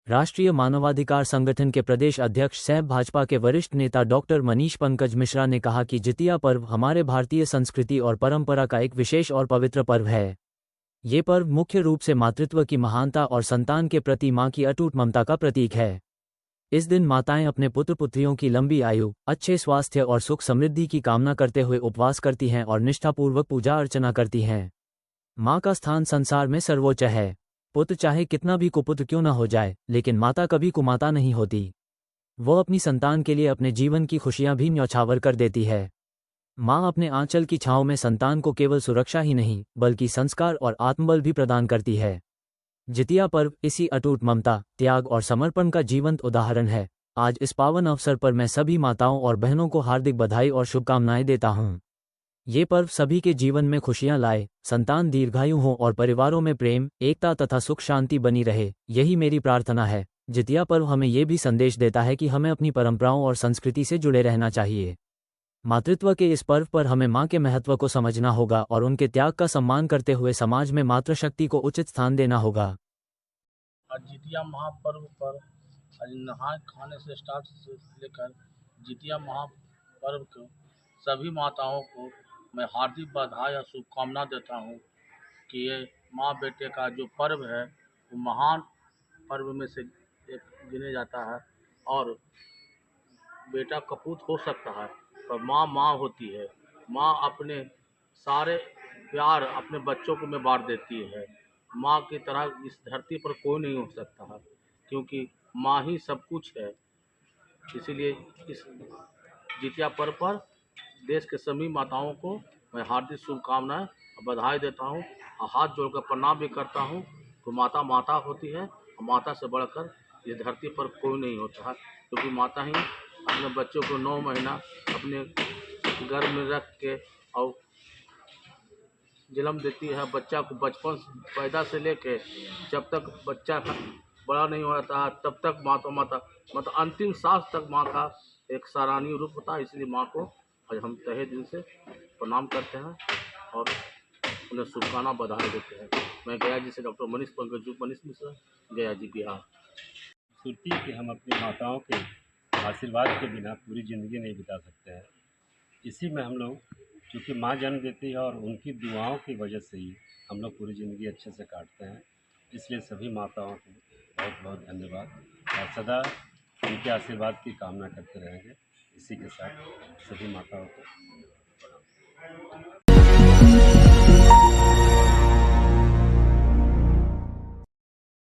राष्ट्रीय मानवाधिकार संगठन के प्रदेश अध्यक्ष सह भाजपा के वरिष्ठ नेता डॉक्टर मनीष पंकज मिश्रा ने कहा कि जितिया पर्व हमारे भारतीय संस्कृति और परंपरा का एक विशेष और पवित्र पर्व है। ये पर्व मुख्य रूप से मातृत्व की महानता और संतान के प्रति मां की अटूट ममता का प्रतीक है। इस दिन माताएं अपने पुत्र पुत्रियों की लंबी आयु, अच्छे स्वास्थ्य और सुख समृद्धि की कामना करते हुए उपवास करती हैं और निष्ठापूर्वक पूजा अर्चना करती हैं। मां का स्थान संसार में सर्वोच्च है। पुत्र चाहे कितना भी कुपुत्र क्यों न हो जाए, लेकिन माता कभी कुमाता नहीं होती। वो अपनी संतान के लिए अपने जीवन की खुशियां भी न्यौछावर कर देती है। मां अपने आंचल की छांव में संतान को केवल सुरक्षा ही नहीं, बल्कि संस्कार और आत्मबल भी प्रदान करती है। जितिया पर्व इसी अटूट ममता, त्याग और समर्पण का जीवंत उदाहरण है। आज इस पावन अवसर पर मैं सभी माताओं और बहनों को हार्दिक बधाई और शुभकामनाएं देता हूं। ये पर्व सभी के जीवन में खुशियां लाए, संतान दीर्घायु हों और परिवारों में प्रेम, एकता तथा सुख शांति बनी रहे, यही मेरी प्रार्थना है। जितिया पर्व हमें ये भी संदेश देता है कि हमें अपनी परंपराओं और संस्कृति से जुड़े रहना चाहिए। मातृत्व के इस पर्व पर हमें मां के महत्व को समझना होगा और उनके त्याग का सम्मान करते हुए समाज में मातृशक्ति को उचित स्थान देना होगा। आज जितिया महापर्व पर आज नहाए खाने से स्टार्ट से लेकर जितिया महापर्व को सभी माताओं को मैं हार्दिक बधाई और शुभकामना देता हूँ कि ये माँ बेटे का जो पर्व है वो महान पर्व में से एक गिने जाता है। और बेटा कपूत हो सकता है पर माँ माँ होती है। माँ अपने सारे प्यार अपने बच्चों को में बांट देती है। माँ की तरह इस धरती पर कोई नहीं हो सकता है, क्योंकि माँ ही सब कुछ है। इसीलिए इस जितिया पर्व पर देश के सभी माताओं को मैं हार्दिक शुभकामनाएं और बधाई देता हूँ और हाथ जोड़कर प्रणाम भी करता हूँ। तो माता माता होती है और माता से बढ़कर इस धरती पर कोई नहीं होता है, क्योंकि माता ही अपने बच्चों को 9 महीना अपने गर्भ में रख के और जन्म देती है। बच्चा को बचपन पैदा से लेके जब तक बच्चा बड़ा नहीं हो जाता है तब तक माँ तो माता मतलब अंतिम सांस तक माँ का एक सराहनीय रूप होता है। इसलिए माँ को आज हम तहे दिल से प्रणाम करते हैं और उन्हें शुभकामना बधाई देते हैं। मैं गया जी से डॉक्टर मनीष मिश्रा, गया जी, बिहार। सुरती कि हम अपनी माताओं के आशीर्वाद के बिना पूरी ज़िंदगी नहीं बिता सकते हैं। इसी में हम लोग चूँकि माँ जन्म देती है और उनकी दुआओं की वजह से ही हम लोग पूरी ज़िंदगी अच्छे से काटते हैं। इसलिए सभी माताओं को बहुत बहुत धन्यवाद और सदा उनके आशीर्वाद की कामना करते रहेंगे। इसी के साथ सभी माताओं को